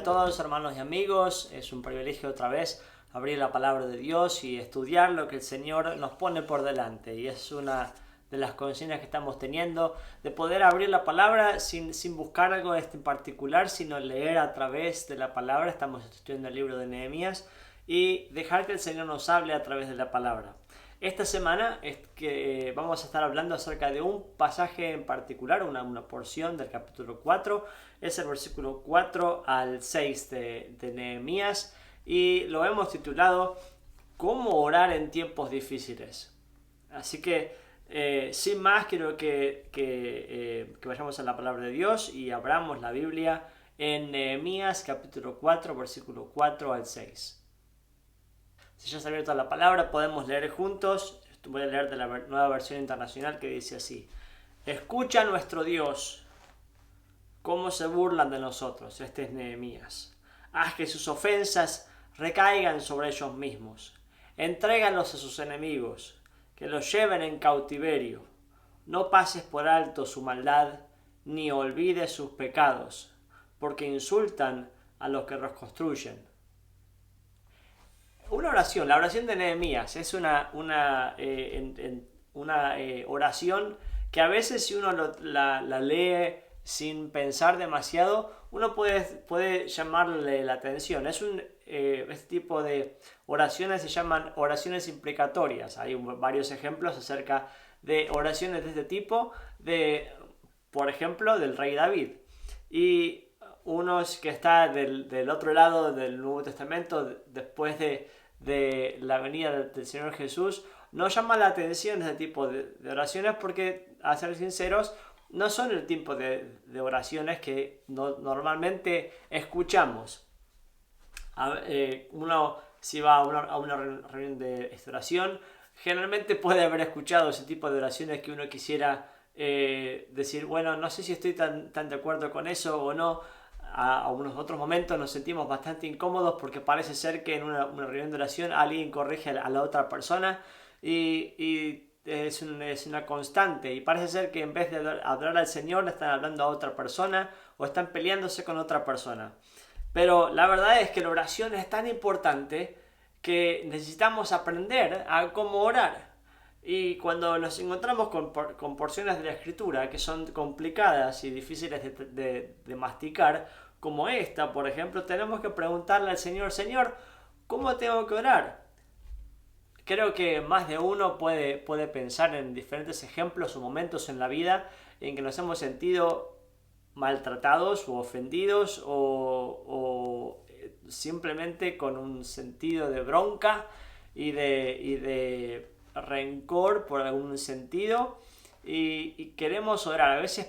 todos, hermanos y amigos? Es un privilegio otra vez abrir la palabra de Dios y estudiar lo que el Señor nos pone por delante. Y es una de las consignas que estamos teniendo, de poder abrir la palabra sin buscar algo en particular, sino leer a través de la palabra. Estamos estudiando el libro de Nehemías y dejar que el Señor nos hable a través de la palabra. Esta semana es que vamos a estar hablando acerca de un pasaje en particular, una porción del capítulo 4, es el versículo 4 al 6 de Nehemías, y lo hemos titulado ¿Cómo orar en tiempos difíciles? Así que sin más quiero que vayamos a la palabra de Dios y abramos la Biblia en Nehemías capítulo 4, versículo 4 al 6. Si ya has abierto la palabra, podemos leer juntos. Voy a leer de la Nueva Versión Internacional, que dice así: Escucha a nuestro Dios, cómo se burlan de nosotros. Este es Nehemías. Haz que sus ofensas recaigan sobre ellos mismos. Entrégalos a sus enemigos, que los lleven en cautiverio. No pases por alto su maldad, ni olvides sus pecados, porque insultan a los que los construyen. Una oración, la oración de Nehemías es una oración que a veces, si uno la lee sin pensar demasiado, uno puede llamarle la atención. Este tipo de oraciones se llaman oraciones imprecatorias. Hay varios ejemplos acerca de oraciones de este tipo, por ejemplo, del rey David. Y unos que está del otro lado del Nuevo Testamento, después de la venida del Señor Jesús, nos llama la atención este tipo de oraciones porque, a ser sinceros, no son el tipo de oraciones que normalmente escuchamos. Uno, si va a una reunión de oración, generalmente puede haber escuchado ese tipo de oraciones que uno quisiera decir, bueno, no sé si estoy tan de acuerdo con eso o no. A unos otros momentos nos sentimos bastante incómodos porque parece ser que en una reunión de oración alguien corrige a la otra persona y es una constante, y parece ser que en vez de hablar al Señor le están hablando a otra persona o están peleándose con otra persona. Pero la verdad es que la oración es tan importante que necesitamos aprender a cómo orar. Y cuando nos encontramos con porciones de la Escritura que son complicadas y difíciles de masticar, como esta, por ejemplo, tenemos que preguntarle al Señor: Señor, ¿cómo tengo que orar? Creo que más de uno puede pensar en diferentes ejemplos o momentos en la vida en que nos hemos sentido maltratados o ofendidos o simplemente con un sentido de bronca y de rencor por algún sentido, y queremos orar. A veces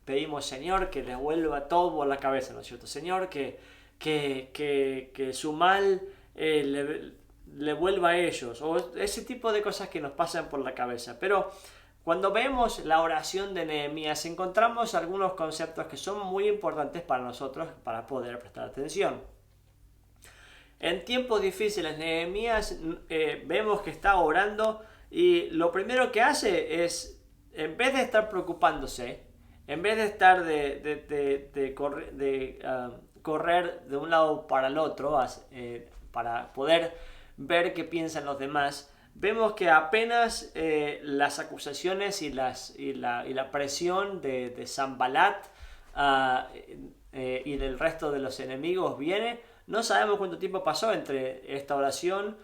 pedimos: Señor, que les vuelva todo a la cabeza, ¿no es cierto? Señor, que su mal le vuelva a ellos, o ese tipo de cosas que nos pasan por la cabeza. Pero cuando vemos la oración de Nehemías, encontramos algunos conceptos que son muy importantes para nosotros para poder prestar atención. En tiempos difíciles, Nehemías vemos que está orando, y lo primero que hace es, en vez de estar preocupándose, en vez de estar correr de un lado para el otro para poder ver qué piensan los demás, vemos que apenas las acusaciones y la presión de Sanballat y del resto de los enemigos viene. No sabemos cuánto tiempo pasó entre esta oración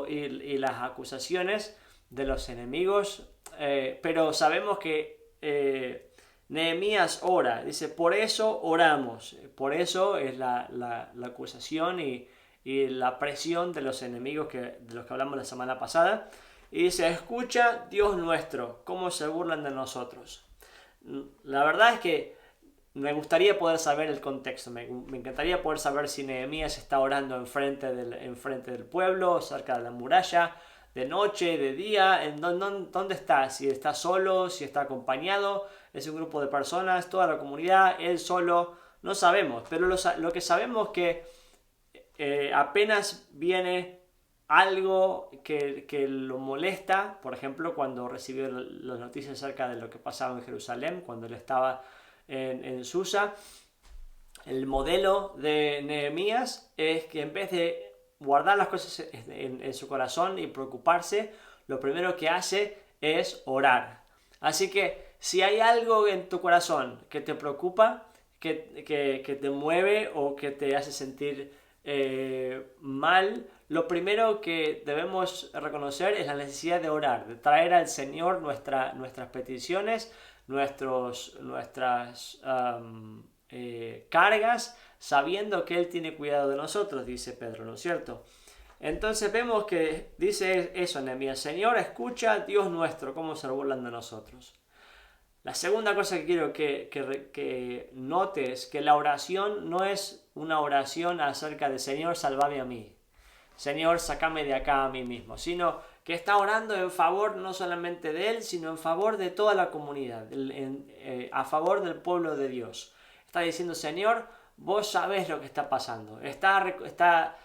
y las acusaciones de los enemigos, pero sabemos que Nehemías ora, dice: por eso oramos. Por eso es la acusación y la presión de los enemigos de los que hablamos la semana pasada. Y dice: escucha, Dios nuestro, cómo se burlan de nosotros. La verdad es que me gustaría poder saber el contexto. Me encantaría poder saber si Nehemías está orando enfrente del pueblo, cerca de la muralla, de noche, de día. ¿Dónde está? Si está solo, si está acompañado, es un grupo de personas, toda la comunidad, él solo, no sabemos. Pero lo que sabemos es que apenas viene algo que lo molesta. Por ejemplo, cuando recibió las noticias acerca de lo que pasaba en Jerusalén, cuando él estaba en Susa, El modelo de Nehemías es que en vez de guardar las cosas en su corazón y preocuparse, lo primero que hace es orar. Así que si hay algo en tu corazón que te preocupa, que te mueve o que te hace sentir mal, lo primero que debemos reconocer es la necesidad de orar, de traer al Señor nuestras peticiones, nuestras cargas, sabiendo que Él tiene cuidado de nosotros, dice Pedro, ¿no es cierto? Entonces vemos que dice eso, Nehemías: Señor, escucha, Dios nuestro, cómo se burlan de nosotros. La segunda cosa que quiero que notes, que la oración no es una oración acerca de Señor, salvame a mí, Señor, sácame de acá a mí mismo, sino que está orando en favor no solamente de Él, sino en favor de toda la comunidad, a favor del pueblo de Dios. Está diciendo: Señor, vos sabés lo que está pasando. Está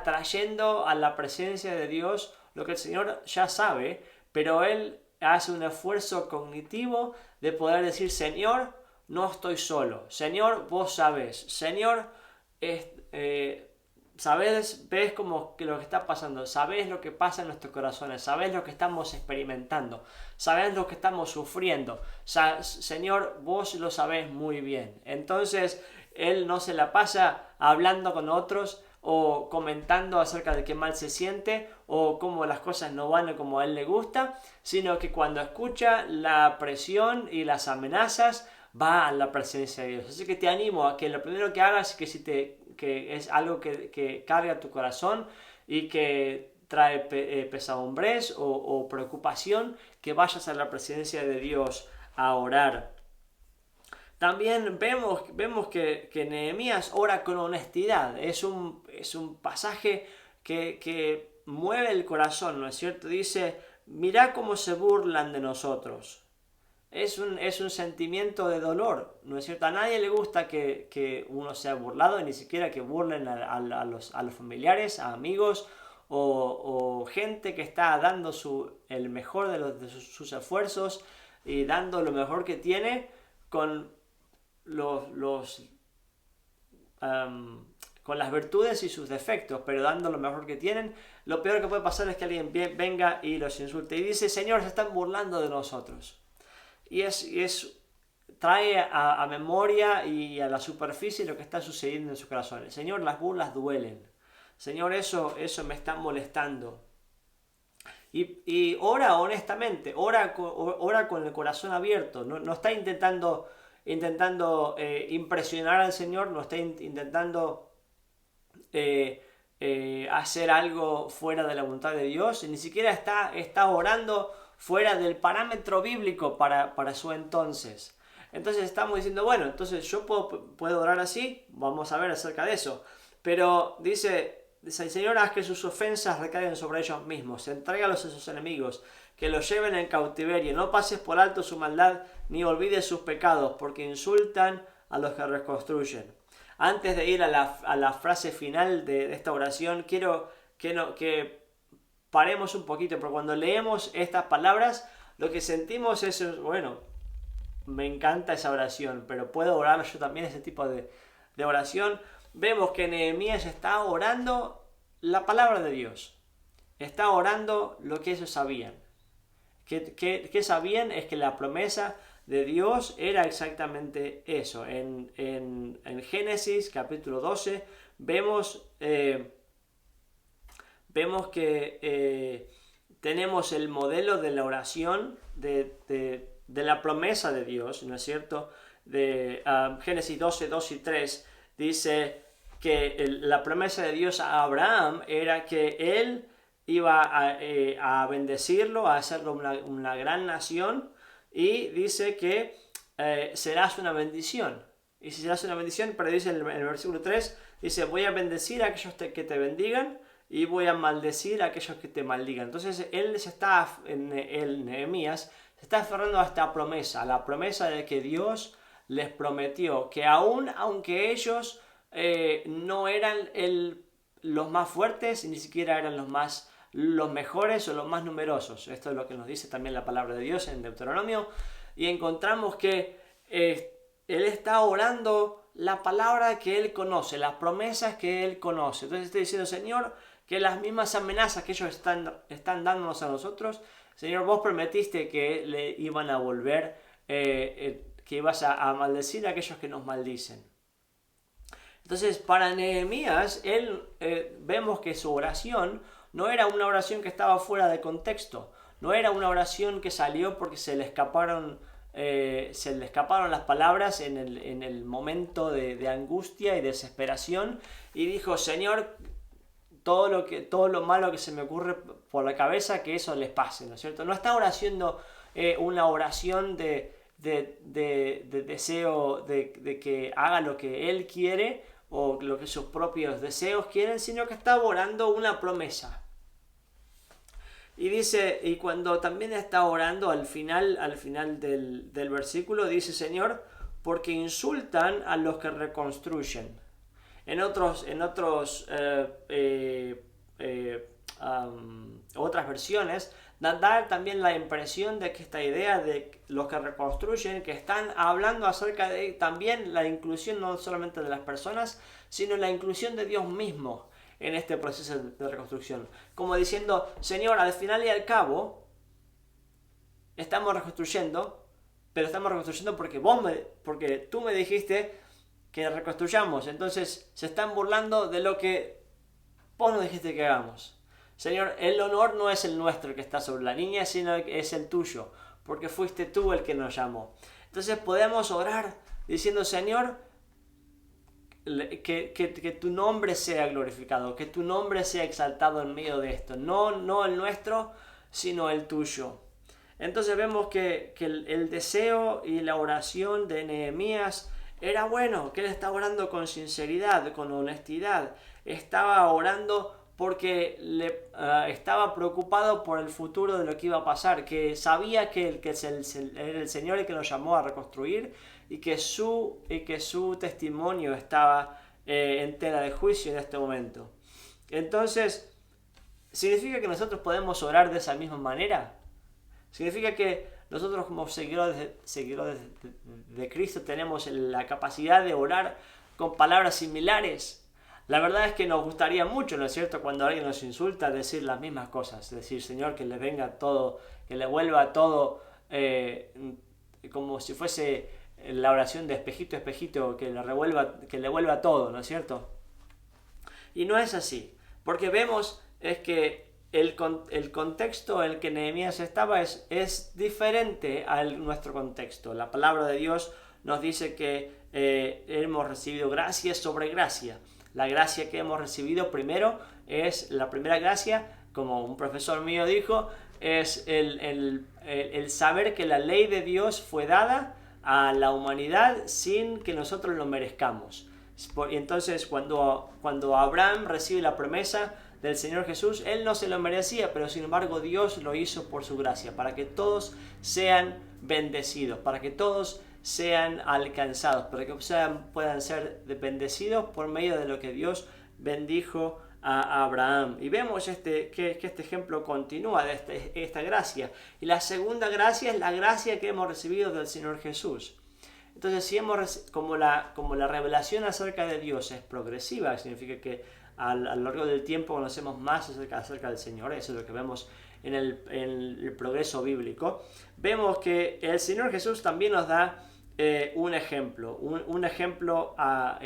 trayendo a la presencia de Dios lo que el Señor ya sabe, pero Él hace un esfuerzo cognitivo de poder decir: Señor, no estoy solo. Señor, vos sabés. Señor, sabés, ves como que lo que está pasando, sabés lo que pasa en nuestros corazones, sabés lo que estamos experimentando, sabés lo que estamos sufriendo. Señor, vos lo sabés muy bien. Entonces, Él no se la pasa hablando con otros o comentando acerca de qué mal se siente o cómo las cosas no van como a Él le gusta, sino que cuando escucha la presión y las amenazas, va a la presencia de Dios. Así que te animo a que lo primero que hagas, que es algo que carga tu corazón y que trae pesadumbres o preocupación, que vayas a la presencia de Dios a orar. También vemos que Nehemías ora con honestidad. Es un pasaje que mueve el corazón, ¿no es cierto? Dice: mirá cómo se burlan de nosotros. Es un sentimiento de dolor, ¿no es cierto? A nadie le gusta que uno sea burlado, ni siquiera que burlen a los familiares, a amigos o gente que está dando el mejor de sus esfuerzos y dando lo mejor que tiene con con las virtudes y sus defectos, pero dando lo mejor que tienen. Lo peor que puede pasar es que alguien venga y los insulte y dice: Señor, se están burlando de nosotros. Y trae a memoria y a la superficie lo que está sucediendo en su corazón. Señor, las burlas duelen. Señor, eso me está molestando. Y ora honestamente, ora con el corazón abierto. No está intentando impresionar al Señor, no está intentando hacer algo fuera de la voluntad de Dios, ni siquiera está orando fuera del parámetro bíblico para su entonces. Entonces estamos diciendo: bueno, entonces yo puedo orar así, vamos a ver acerca de eso. Pero dice el Señor: haz que sus ofensas recaigan sobre ellos mismos, entrégalos a sus enemigos, que los lleven en cautiverio, no pases por alto su maldad, ni olvides sus pecados, porque insultan a los que reconstruyen. Antes de ir a la frase final de esta oración, quiero que paremos un poquito, porque cuando leemos estas palabras, lo que sentimos es: bueno, me encanta esa oración, pero puedo orar yo también ese tipo de oración. Vemos que Nehemías está orando la palabra de Dios, está orando lo que ellos sabían. ¿Qué sabían? Es que la promesa de Dios era exactamente eso. En Génesis capítulo 12 vemos que tenemos el modelo de la oración de la promesa de Dios, ¿no es cierto? Génesis 12, 2 y 3 dice que la promesa de Dios a Abraham era que él iba a bendecirlo, a hacerlo una gran nación, y dice que serás una bendición. Y si serás una bendición, pero dice en el versículo 3, dice: voy a bendecir a aquellos que te bendigan y voy a maldecir a aquellos que te maldigan. Entonces Nehemías se está aferrando a esta promesa, a la promesa de que Dios les prometió que aunque ellos no eran los más fuertes, ni siquiera eran los mejores o los más numerosos. Esto es lo que nos dice también la palabra de Dios en Deuteronomio, y encontramos que él está orando la palabra que Él conoce, las promesas que Él conoce. Entonces está diciendo, Señor, que las mismas amenazas que ellos están dándonos a nosotros, Señor, vos prometiste que le iban a volver, que ibas a maldecir a aquellos que nos maldicen. Entonces, para Nehemías, vemos que su oración no era una oración que estaba fuera de contexto, no era una oración que salió porque se le escaparon las palabras en el momento de angustia y desesperación, y dijo, Señor, todo lo malo que se me ocurre por la cabeza, que eso les pase, ¿no es cierto? No está haciendo una oración de deseo de que haga lo que Él quiere o lo que sus propios deseos quieren, sino que está orando una promesa. Y dice, y cuando también está orando al final del versículo, dice, Señor, porque insultan a los que reconstruyen. En otras versiones, da también la impresión de que esta idea de los que reconstruyen, que están hablando acerca de también la inclusión no solamente de las personas, sino la inclusión de Dios mismo en este proceso de reconstrucción. Como diciendo, Señor, al final y al cabo, estamos reconstruyendo, pero estamos reconstruyendo porque tú me dijiste que reconstruyamos. Entonces se están burlando de lo que vos nos dijiste que hagamos. Señor, el honor no es el nuestro que está sobre la niña, sino que es el tuyo, porque fuiste tú el que nos llamó. Entonces podemos orar diciendo, Señor, que tu nombre sea glorificado, que tu nombre sea exaltado en medio de esto. No el nuestro, sino el tuyo. Entonces vemos que el deseo y la oración de Nehemías era bueno, que él estaba orando con sinceridad, con honestidad. Estaba orando porque estaba preocupado por el futuro de lo que iba a pasar, que sabía que era el Señor el que lo llamó a reconstruir y que su testimonio estaba en tela de juicio en este momento. Entonces, ¿significa que nosotros podemos orar de esa misma manera? ¿Significa que nosotros como seguidores de Cristo tenemos la capacidad de orar con palabras similares? La verdad es que nos gustaría mucho, ¿no es cierto?, cuando alguien nos insulta, decir las mismas cosas. Decir, Señor, que le venga todo, que le vuelva todo como si fuese la oración de espejito a espejito, que le vuelva todo, ¿no es cierto? Y no es así, porque vemos es que el contexto en el que Nehemías estaba es diferente a nuestro contexto. La palabra de Dios nos dice que hemos recibido gracia sobre gracia. La gracia que hemos recibido primero es la primera gracia, como un profesor mío dijo, es el saber que la ley de Dios fue dada a la humanidad sin que nosotros lo merezcamos. Y entonces cuando Abraham recibe la promesa del Señor Jesús, él no se lo merecía, pero sin embargo Dios lo hizo por su gracia, para que todos sean bendecidos, para que todos sean alcanzados, para que puedan ser bendecidos por medio de lo que Dios bendijo a Abraham. Y vemos que este ejemplo continúa de esta gracia. Y la segunda gracia es la gracia que hemos recibido del Señor Jesús. Entonces, si como la revelación acerca de Dios es progresiva, significa que a lo largo del tiempo conocemos más acerca del Señor. Eso es lo que vemos en el progreso bíblico. Vemos que el Señor Jesús también nos da un ejemplo a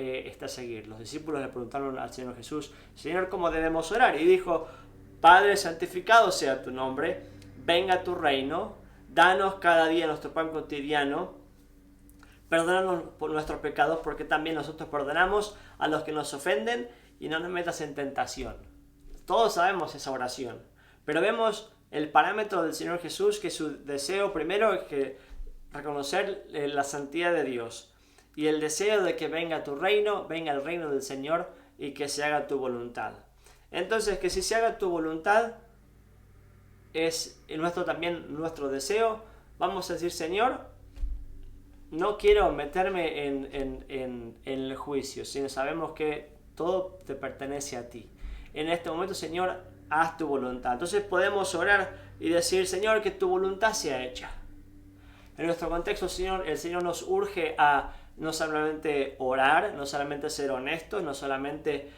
seguir. Los discípulos le preguntaron al Señor Jesús, Señor, ¿cómo debemos orar? Y dijo, Padre, santificado sea tu nombre, venga tu reino, danos cada día nuestro pan cotidiano, perdónanos por nuestros pecados, porque también nosotros perdonamos a los que nos ofenden, y no nos metas en tentación. Todos sabemos esa oración, pero vemos el parámetro del Señor Jesús, que su deseo primero es que reconocer la santidad de Dios y el deseo de que venga tu reino, venga el reino del Señor y que se haga tu voluntad. Entonces, que si se haga tu voluntad es también nuestro deseo. Vamos a decir, Señor, no quiero meterme en el juicio, sino sabemos que todo te pertenece a ti. En este momento, Señor, haz tu voluntad. Entonces podemos orar y decir, Señor, que tu voluntad sea hecha. En nuestro contexto, el Señor nos urge a no solamente orar, no solamente ser honestos, no solamente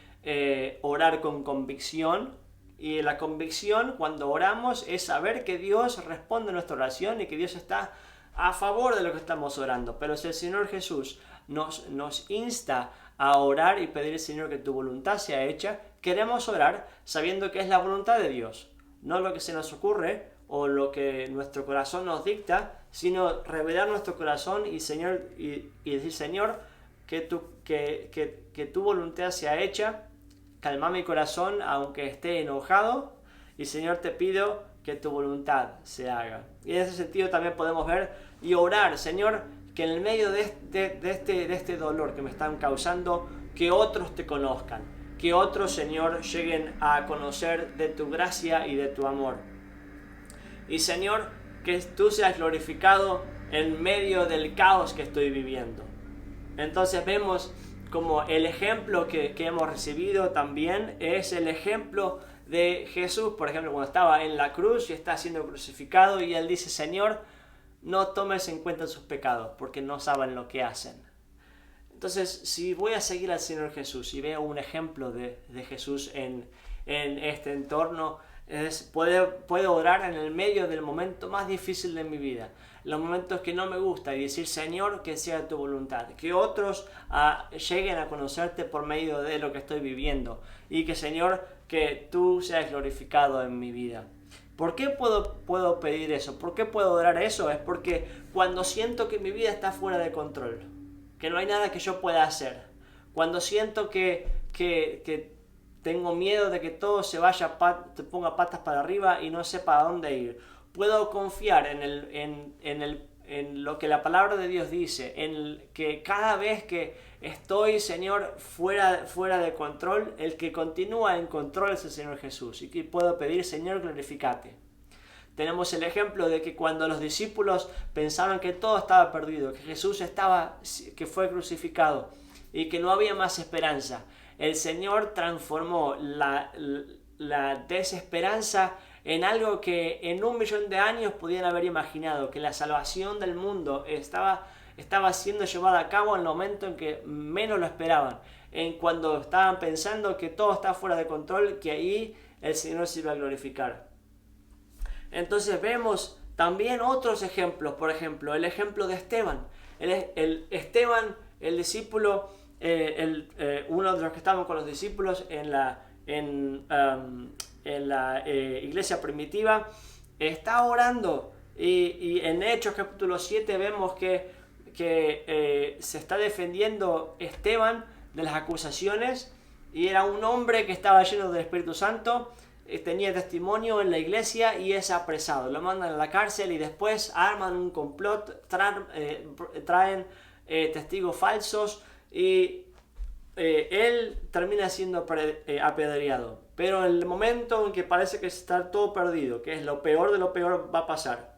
orar con convicción. Y la convicción cuando oramos es saber que Dios responde a nuestra oración y que Dios está a favor de lo que estamos orando. Pero si el Señor Jesús nos insta a orar y pedir al Señor que tu voluntad sea hecha, queremos orar sabiendo que es la voluntad de Dios, no lo que se nos ocurre o lo que nuestro corazón nos dicta, sino revelar nuestro corazón y decir, Señor, que tu voluntad sea hecha, calma mi corazón aunque esté enojado, y Señor, te pido que tu voluntad se haga. Y en ese sentido también podemos ver y orar, Señor, que en el medio de este dolor que me están causando, que otros te conozcan, que otros, Señor, lleguen a conocer de tu gracia y de tu amor. Y Señor, que tú seas glorificado en medio del caos que estoy viviendo. Entonces vemos como el ejemplo que hemos recibido también es el ejemplo de Jesús, por ejemplo, cuando estaba en la cruz y está siendo crucificado y él dice, Señor, no tomes en cuenta sus pecados porque no saben lo que hacen. Entonces, si voy a seguir al Señor Jesús y veo un ejemplo de Jesús en este entorno, puedo orar en el medio del momento más difícil de mi vida, los momentos que no me gusta, y decir, Señor, que sea tu voluntad, que otros lleguen a conocerte por medio de lo que estoy viviendo, y que, Señor, que tú seas glorificado en mi vida. ¿Por qué puedo pedir eso? ¿Por qué puedo orar eso? Es porque cuando siento que mi vida está fuera de control, que no hay nada que yo pueda hacer, cuando siento que tengo miedo de que todo te ponga patas para arriba y no sepa a dónde ir, puedo confiar en lo que la palabra de Dios dice, en que cada vez que estoy, Señor, fuera de control, el que continúa en control es el Señor Jesús, y que puedo pedir, Señor, glorificate. Tenemos el ejemplo de que cuando los discípulos pensaron que todo estaba perdido, que Jesús que fue crucificado y que no había más esperanza, el Señor transformó la desesperanza en algo que en 1.000.000 de años podían haber imaginado, que la salvación del mundo estaba siendo llevada a cabo en el momento en que menos lo esperaban, en cuando estaban pensando que todo está fuera de control, que ahí el Señor se iba a glorificar. Entonces vemos también otros ejemplos, por ejemplo, el ejemplo de Esteban. Esteban, el discípulo, uno de los que estaban con los discípulos en la iglesia primitiva, está orando, y en Hechos capítulo 7 vemos que se está defendiendo Esteban de las acusaciones, y era un hombre que estaba lleno del Espíritu Santo, tenía testimonio en la iglesia y es apresado, lo mandan a la cárcel y después arman un complot, traen testigos falsos y él termina siendo apedreado. Pero en el momento en que parece que está todo perdido, que es lo peor de lo peor va a pasar,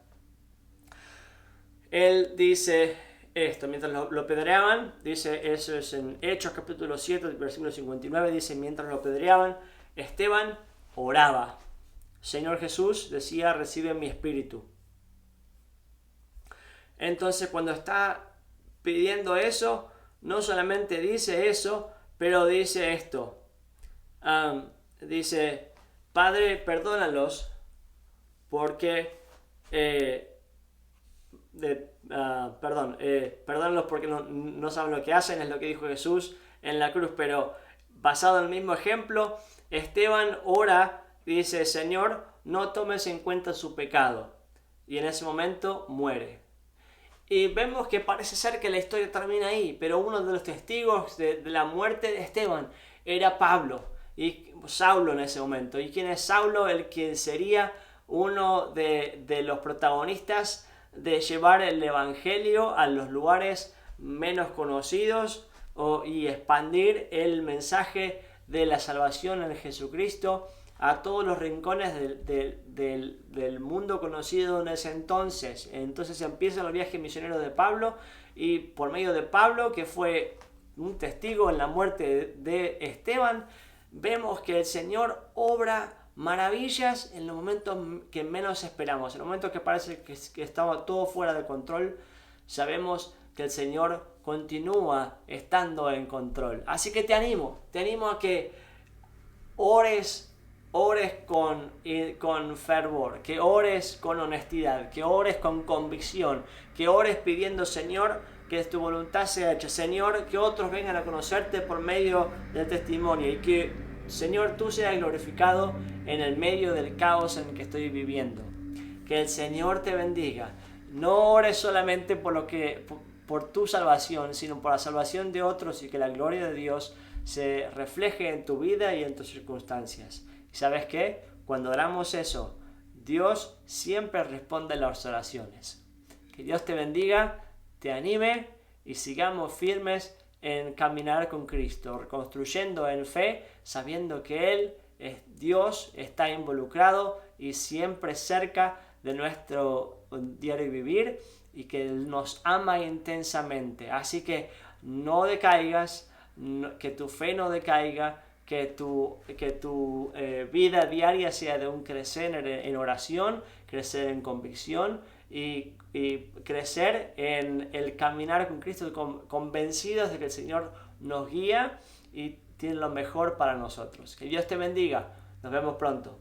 él dice esto, mientras lo apedreaban, dice, eso es en Hechos capítulo 7, versículo 59, dice, mientras lo apedreaban, Esteban oraba. Señor Jesús, decía, recibe mi espíritu. Entonces, cuando está pidiendo eso, no solamente dice eso, pero dice esto. Dice, Padre, perdónalos porque perdónalos porque no saben lo que hacen, es lo que dijo Jesús en la cruz. Pero basado en el mismo ejemplo, Esteban ora y dice, Señor, no tomes en cuenta su pecado. Y en ese momento muere. Y vemos que parece ser que la historia termina ahí, pero uno de los testigos de la muerte de Esteban era Pablo, y Saulo en ese momento. ¿Y quién es Saulo? El que sería uno de los protagonistas de llevar el evangelio a los lugares menos conocidos y expandir el mensaje de la salvación en Jesucristo a todos los rincones del mundo conocido en ese entonces. Entonces empieza el viaje misionero de Pablo, y por medio de Pablo, que fue un testigo en la muerte de Esteban, vemos que el Señor obra maravillas en los momentos que menos esperamos, en los momentos que parece que estaba todo fuera de control. Sabemos que el Señor continúa estando en control. Así que te animo a que ores con fervor, que ores con honestidad, que ores con convicción, que ores pidiendo, Señor, que tu voluntad sea hecha. Señor, que otros vengan a conocerte por medio del testimonio y que, Señor, tú seas glorificado en el medio del caos en el que estoy viviendo. Que el Señor te bendiga. No ores solamente por tu salvación, sino por la salvación de otros, y que la gloria de Dios se refleje en tu vida y en tus circunstancias. ¿Y sabes qué? Cuando oramos eso, Dios siempre responde a las oraciones. Que Dios te bendiga, te anime y sigamos firmes en caminar con Cristo, reconstruyendo en fe, sabiendo que Él es Dios, está involucrado y siempre cerca de nuestro diario vivir, y que Él nos ama intensamente. Así que no decaigas, que tu fe no decaiga, que tu vida diaria sea de un crecer en oración, crecer en convicción y crecer en el caminar con Cristo, convencidos de que el Señor nos guía y tiene lo mejor para nosotros. Que Dios te bendiga. Nos vemos pronto.